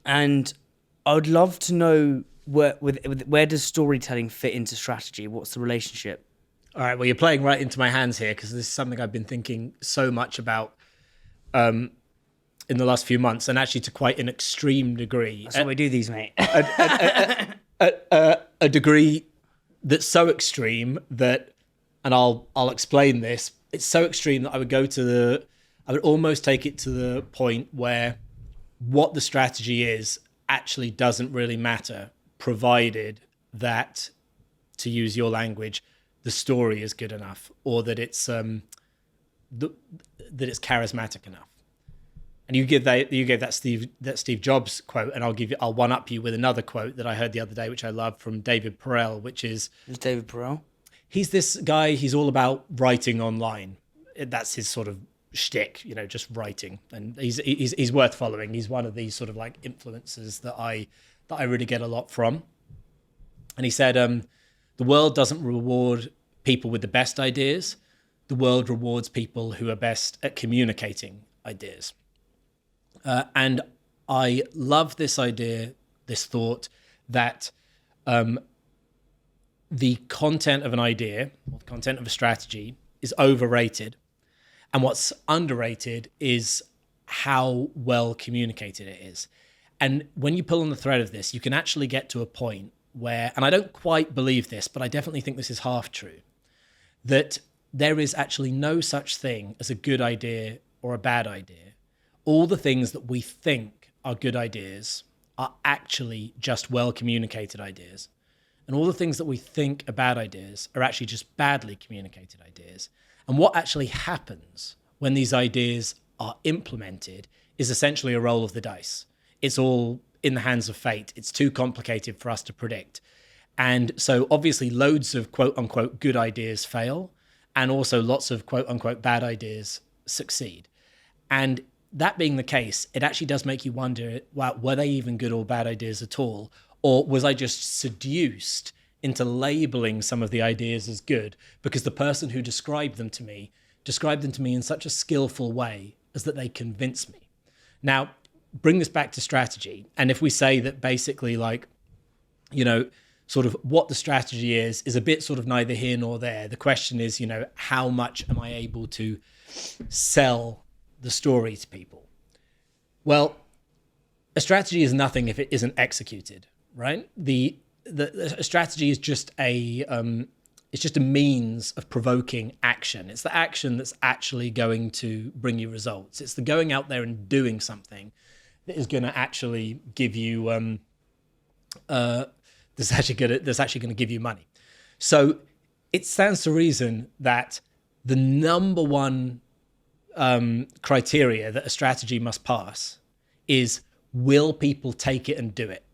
And I would love to know where does storytelling fit into strategy? What's the relationship? All right, well, you're playing right into my hands here because this is something I've been thinking so much about in the last few months, and actually to quite an extreme degree. That's how we do these, mate. A degree that's so extreme that, and I'll explain this. It's so extreme that I would almost take it to the point where what the strategy is actually doesn't really matter, provided that, to use your language, the story is good enough, or that it's that it's charismatic enough. And you gave that Steve Jobs quote, and I'll one up you with another quote that I heard the other day, which I love, from David Perel, which is... Who's David Perel? He's this guy. He's all about writing online. That's his sort of shtick, just writing. And he's worth following. He's one of these sort of like influencers that I really get a lot from. And he said, the world doesn't reward people with the best ideas. The world rewards people who are best at communicating ideas. And I love this idea, this thought that the content of an idea, or the content of a strategy, is overrated. And what's underrated is how well communicated it is. And when you pull on the thread of this, you can actually get to a point where, and I don't quite believe this, but I definitely think this is half true, that there is actually no such thing as a good idea or a bad idea. All the things that we think are good ideas are actually just well communicated ideas. And all the things that we think are bad ideas are actually just badly communicated ideas. And what actually happens when these ideas are implemented is essentially a roll of the dice. It's all in the hands of fate. It's too complicated for us to predict. And so obviously loads of quote unquote good ideas fail, and also lots of quote unquote bad ideas succeed. And that being the case, it actually does make you wonder, wow, were they even good or bad ideas at all? Or was I just seduced into labeling some of the ideas as good because the person who described them to me in such a skillful way as that they convinced me? Now, bring this back to strategy. And if we say that basically sort of what the strategy is a bit sort of neither here nor there. The question is, how much am I able to sell the story to people? Well, a strategy is nothing if it isn't executed, right? The strategy is just it's just a means of provoking action. It's the action that's actually going to bring you results. It's the going out there and doing something that is going to actually give you that's actually going to give you money. So it stands to reason that the number one criteria that a strategy must pass is, will people take it and do it?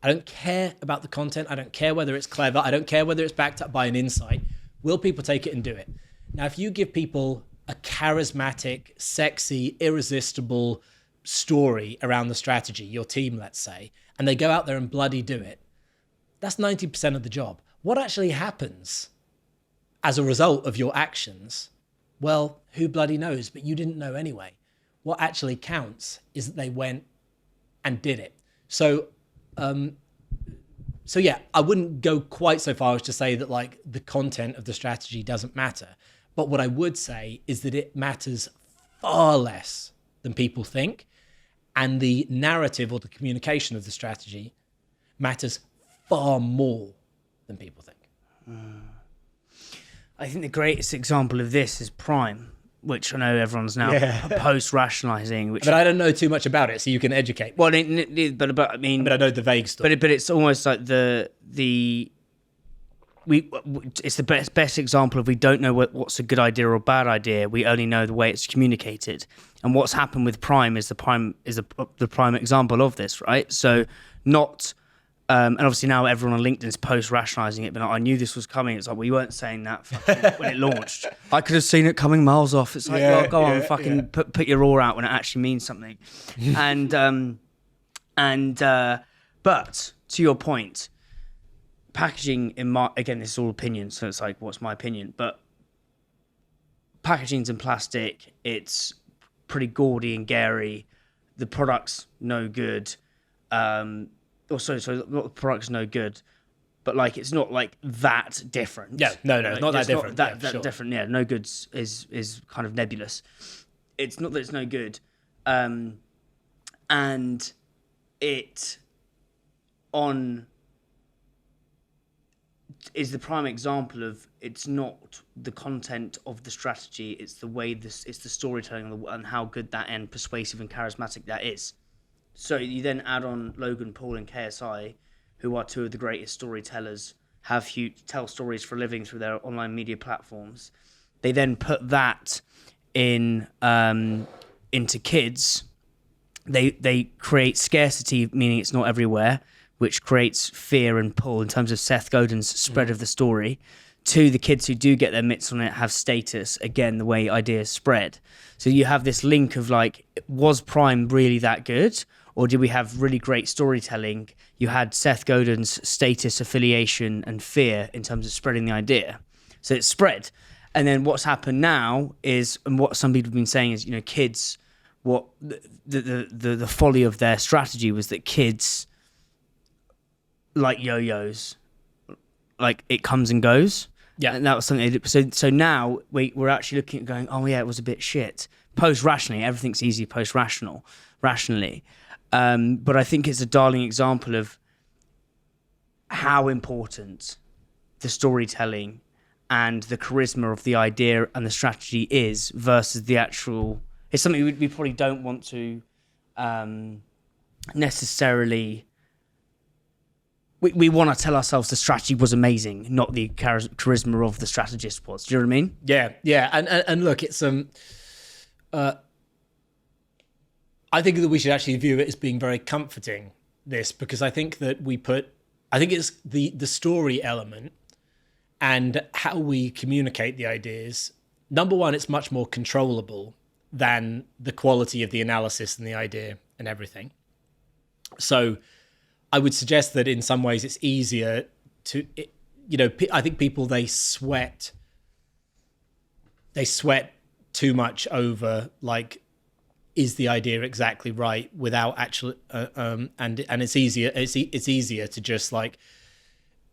I don't care about the content. I don't care whether it's clever. I don't care whether it's backed up by an insight. Will people take it and do it? Now, if you give people a charismatic, sexy, irresistible story around the strategy, your team, let's say, and they go out there and bloody do it, that's 90% of the job. What actually happens as a result of your actions? Well, who bloody knows? But you didn't know anyway. What actually counts is that they went and did it. So yeah, I wouldn't go quite so far as to say that like the content of the strategy doesn't matter. But what I would say is that it matters far less than people think. And the narrative or the communication of the strategy matters far more than people think. I think the greatest example of this is Prime, which I know everyone's now post-rationalising. But I don't know too much about it, so you can educate. Well, but I mean... But I know the vague stuff. But it's almost like it's the best example of we don't know what's a good idea or a bad idea. We only know the way it's communicated. And what's happened with Prime is the prime example of this, right? So not... and obviously now everyone on LinkedIn's post-rationalising it, but I knew this was coming. It's like, well, you weren't saying that when it launched. I could have seen it coming miles off. It's like, well, go on, fucking put your roar out when it actually means something. But to your point, packaging, again, this is all opinion, so it's like, what's my opinion? But packaging's in plastic. It's pretty gaudy and gary. The product's no good. So not the product's no good, but like it's not like that different. Yeah, no, Like, it's not that different. That different. Yeah, no goods is kind of nebulous. It's not that it's no good, and it on is the prime example of it's not the content of the strategy, it's the way it's the storytelling and how good that and persuasive and charismatic that is. So you then add on Logan Paul and KSI, who are two of the greatest storytellers, tell stories for a living through their online media platforms. They then put that in into kids. They create scarcity, meaning it's not everywhere, which creates fear and pull in terms of Seth Godin's spread of the story. To the kids who do get their mitts on it have status, again, the way ideas spread. So you have this link of like, was Prime really that good? Or did we have really great storytelling? You had Seth Godin's status, affiliation, and fear in terms of spreading the idea. So it's spread. And then what's happened now is, and what some people have been saying is, kids, what the folly of their strategy was that kids like yo-yos, like it comes and goes. Yeah, and that was something they did. So now we're actually looking at going, oh yeah, it was a bit shit. Post-rationally, everything's easy rationally. But I think it's a darling example of how important the storytelling and the charisma of the idea and the strategy is versus the actual. It's something we probably don't want to necessarily. We want to tell ourselves the strategy was amazing, not the charisma of the strategist was. Do you know what I mean? Yeah. And look, it's I think that we should actually view it as being very comforting, this, because I think that I think it's the story element and how we communicate the ideas. Number one, it's much more controllable than the quality of the analysis and the idea and everything. So I would suggest that in some ways it's easier to, I think people, they sweat too much over like, is the idea exactly right without actually, and it's easier to just like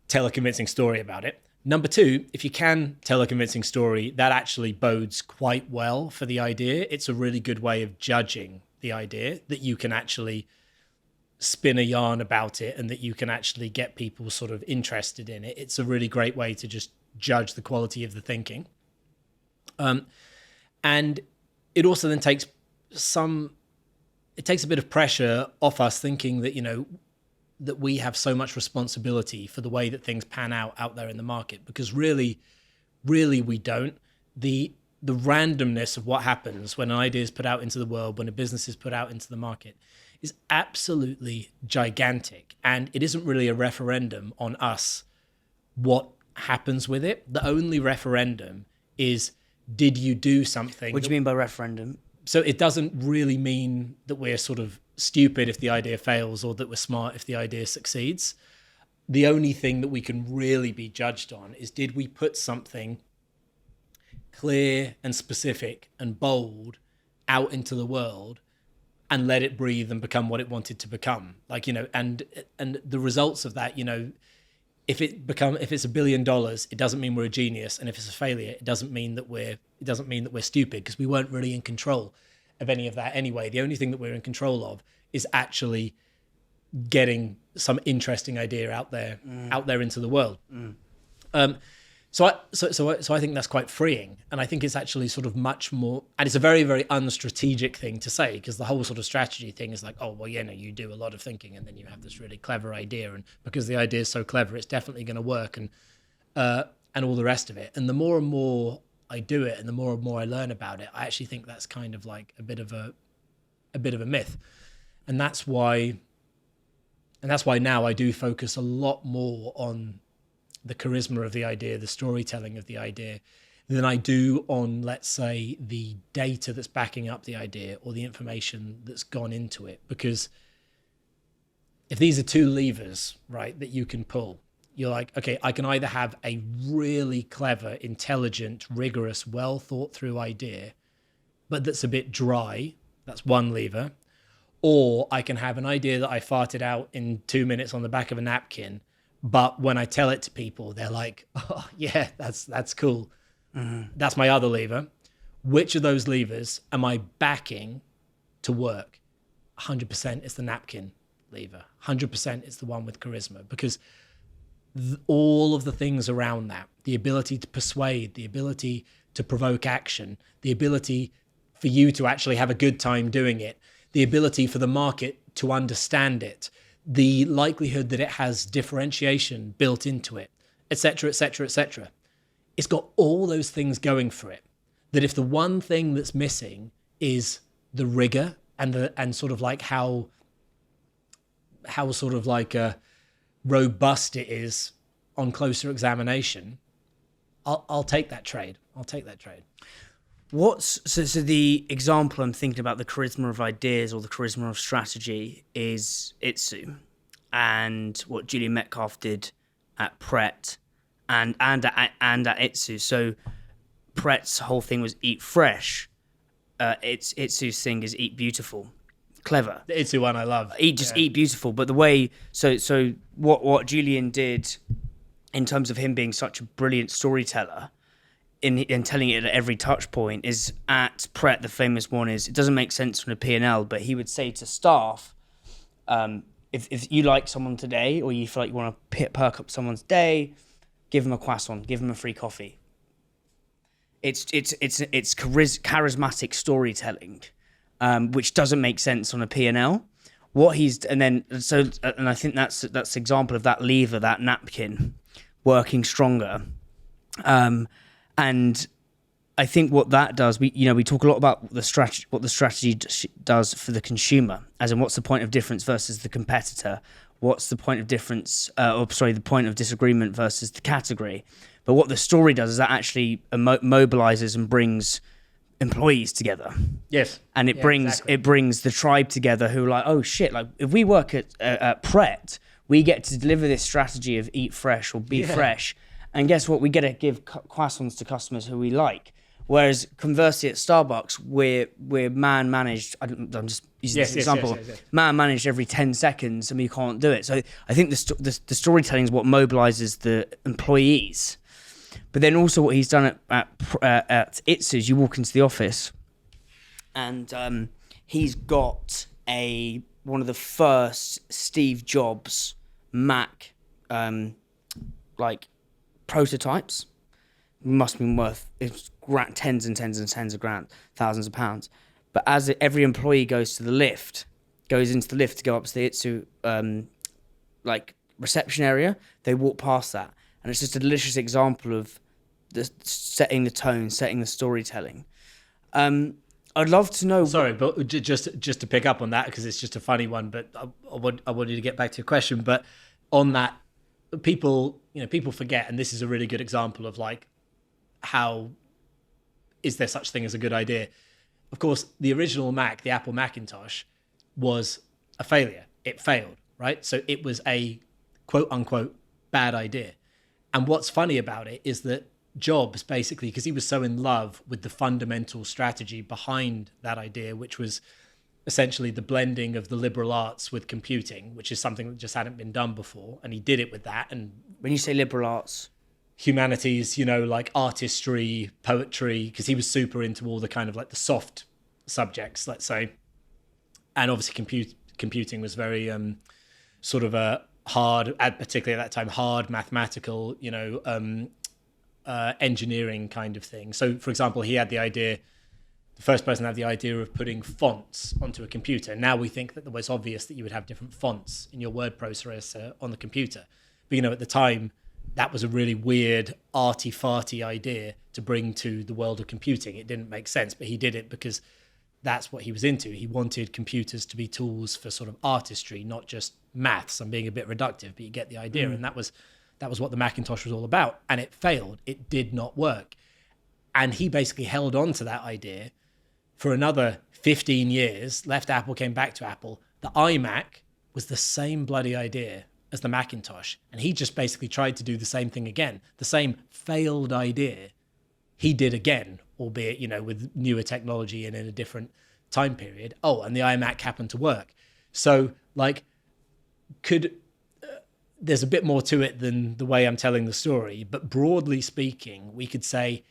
tell a convincing story about it. Number two, if you can tell a convincing story, that actually bodes quite well for the idea. It's a really good way of judging the idea, that you can actually spin a yarn about it and that you can actually get people sort of interested in it. It's a really great way to just judge the quality of the thinking. And it also then takes a bit of pressure off us thinking that, that we have so much responsibility for the way that things pan out there in the market, because really we don't. The randomness of what happens when an idea is put out into the world, when a business is put out into the market, is absolutely gigantic. And it isn't really a referendum on us what happens with it. The only referendum is, did you do something? What do you mean by referendum? So it doesn't really mean that we're sort of stupid if the idea fails or that we're smart if the idea succeeds. The only thing that we can really be judged on is, did we put something clear and specific and bold out into the world and let it breathe and become what it wanted to become? Like, and the results of that, if it's $1 billion, it doesn't mean we're a genius. And if it's a failure, it doesn't mean that we're stupid, because we weren't really in control of any of that anyway. The only thing that we're in control of is actually getting some interesting idea out there into the world. So I think that's quite freeing, and I think it's actually sort of much more, and it's a very, very unstrategic thing to say, because the whole sort of strategy thing is like, oh well, you do a lot of thinking and then you have this really clever idea, and because the idea is so clever, it's definitely going to work, and all the rest of it. And the more and more I do it, and the more and more I learn about it, I actually think that's kind of like a bit of a myth, and that's why now I do focus a lot more on the charisma of the idea, the storytelling of the idea, than I do on, let's say, the data that's backing up the idea or the information that's gone into it. Because if these are two levers, right, that you can pull, you're like, okay, I can either have a really clever, intelligent, rigorous, well thought through idea, but that's a bit dry. That's one lever. or I can have an idea that I farted out in 2 minutes on the back of a napkin, but when I tell it to people, they're like, oh yeah, that's cool. That's my other lever. Which of those levers am I backing to work? 100% is the napkin lever. 100% is the one with charisma, because all of the things around that, the ability to persuade, the ability to provoke action, the ability for you to actually have a good time doing it, the ability for the market to understand it, the likelihood that it has differentiation built into it, etc., etc., etc. It's got all those things going for it, that if the one thing that's missing is the rigor and sort of like how sort of like robust it is on closer examination, I'll take that trade. I'll take that trade. So the example I'm thinking about, the charisma of ideas or the charisma of strategy, is ITSU, and what Julian Metcalf did at Pret and at ITSU. So Pret's whole thing was eat fresh. ITSU's thing is eat beautiful. Clever. The ITSU one I love. Eat beautiful. But the way so what Julian did in terms of him being such a brilliant storyteller in telling it at every touch point is at Pret, the famous one is, it doesn't make sense from a P&L, but he would say to staff, if you like someone today or you feel like you want to perk up someone's day, give them a croissant, give them a free coffee. It's charismatic storytelling, which doesn't make sense on a P&L. And I think that's the example of that lever, that napkin, working stronger. And I think what that does, we talk a lot about what the strategy does for the consumer, as in what's the point of difference versus the competitor, what's the point of difference, the point of disagreement versus the category. But what the story does is that actually mobilizes and brings employees together. Yes. And it brings the tribe together who are like, oh shit, like if we work at Pret, we get to deliver this strategy of eat fresh or be fresh. And guess what? We get to give croissants to customers who we like. Whereas conversely at Starbucks, we're man managed. I'm just using this example. Yes. Man managed every 10 seconds, and we can't do it. So I think the storytelling is what mobilizes the employees. But then also what he's done at ITSU is you walk into the office, and he's got one of the first Steve Jobs Mac prototypes. Must have been worth tens and tens and tens of grand, thousands of pounds. But as every employee goes into the lift to go up to the ITSU reception area, they walk past that, and it's just a delicious example of setting the tone, setting the storytelling. I'd love to know. Sorry, but just to pick up on that, because it's just a funny one. But I want you to get back to your question. But on that, people forget, and this is a really good example of like, how is there such thing as a good idea? Of course, the original Mac, the Apple Macintosh, was a failure. It failed, right? So it was a quote unquote bad idea. And what's funny about it is that Jobs, basically, because he was so in love with the fundamental strategy behind that idea, which was essentially the blending of the liberal arts with computing, which is something that just hadn't been done before. And he did it with that. And when you say liberal arts, humanities, like artistry, poetry, because he was super into all the kind of like the soft subjects, let's say. And obviously computing was very sort of a hard, particularly at that time, hard mathematical, engineering kind of thing. So, for example, he had the first person had the idea of putting fonts onto a computer. Now we think that it was obvious that you would have different fonts in your word processor on the computer. But, at the time, that was a really weird, arty-farty idea to bring to the world of computing. It didn't make sense, but he did it because that's what he was into. He wanted computers to be tools for sort of artistry, not just maths. I'm being a bit reductive, but you get the idea. And that was what the Macintosh was all about. And it failed. It did not work. And he basically held on to that idea for another 15 years, left Apple, came back to Apple. The iMac was the same bloody idea as the Macintosh. And he just basically tried to do the same thing again. The same failed idea he did again, albeit, with newer technology and in a different time period. Oh, and the iMac happened to work. So like, there's a bit more to it than the way I'm telling the story, but broadly speaking, we could say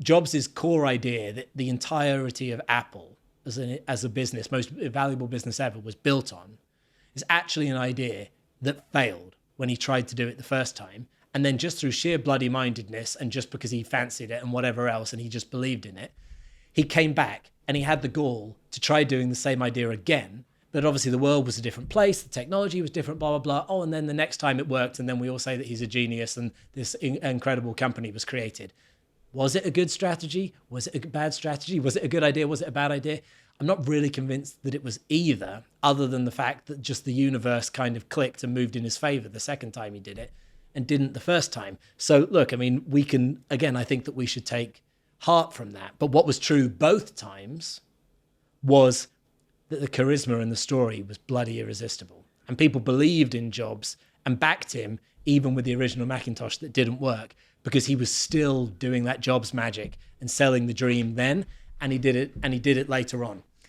Jobs' core idea that the entirety of Apple as a business, most valuable business ever, was built on, is actually an idea that failed when he tried to do it the first time. And then just through sheer bloody mindedness and just because he fancied it and whatever else, and he just believed in it, he came back and he had the gall to try doing the same idea again. But obviously the world was a different place, the technology was different, blah, blah, blah. Oh, and then the next time it worked, and then we all say that he's a genius and this incredible company was created. Was it a good strategy? Was it a bad strategy? Was it a good idea? Was it a bad idea? I'm not really convinced that it was either, other than the fact that just the universe kind of clicked and moved in his favor the second time he did it and didn't the first time. So look, I mean, we can, again, I think that we should take heart from that. But what was true both times was that the charisma in the story was bloody irresistible. And people believed in Jobs and backed him, even with the original Macintosh that didn't work, because he was still doing that Jobs magic and selling the dream then, and he did it later on.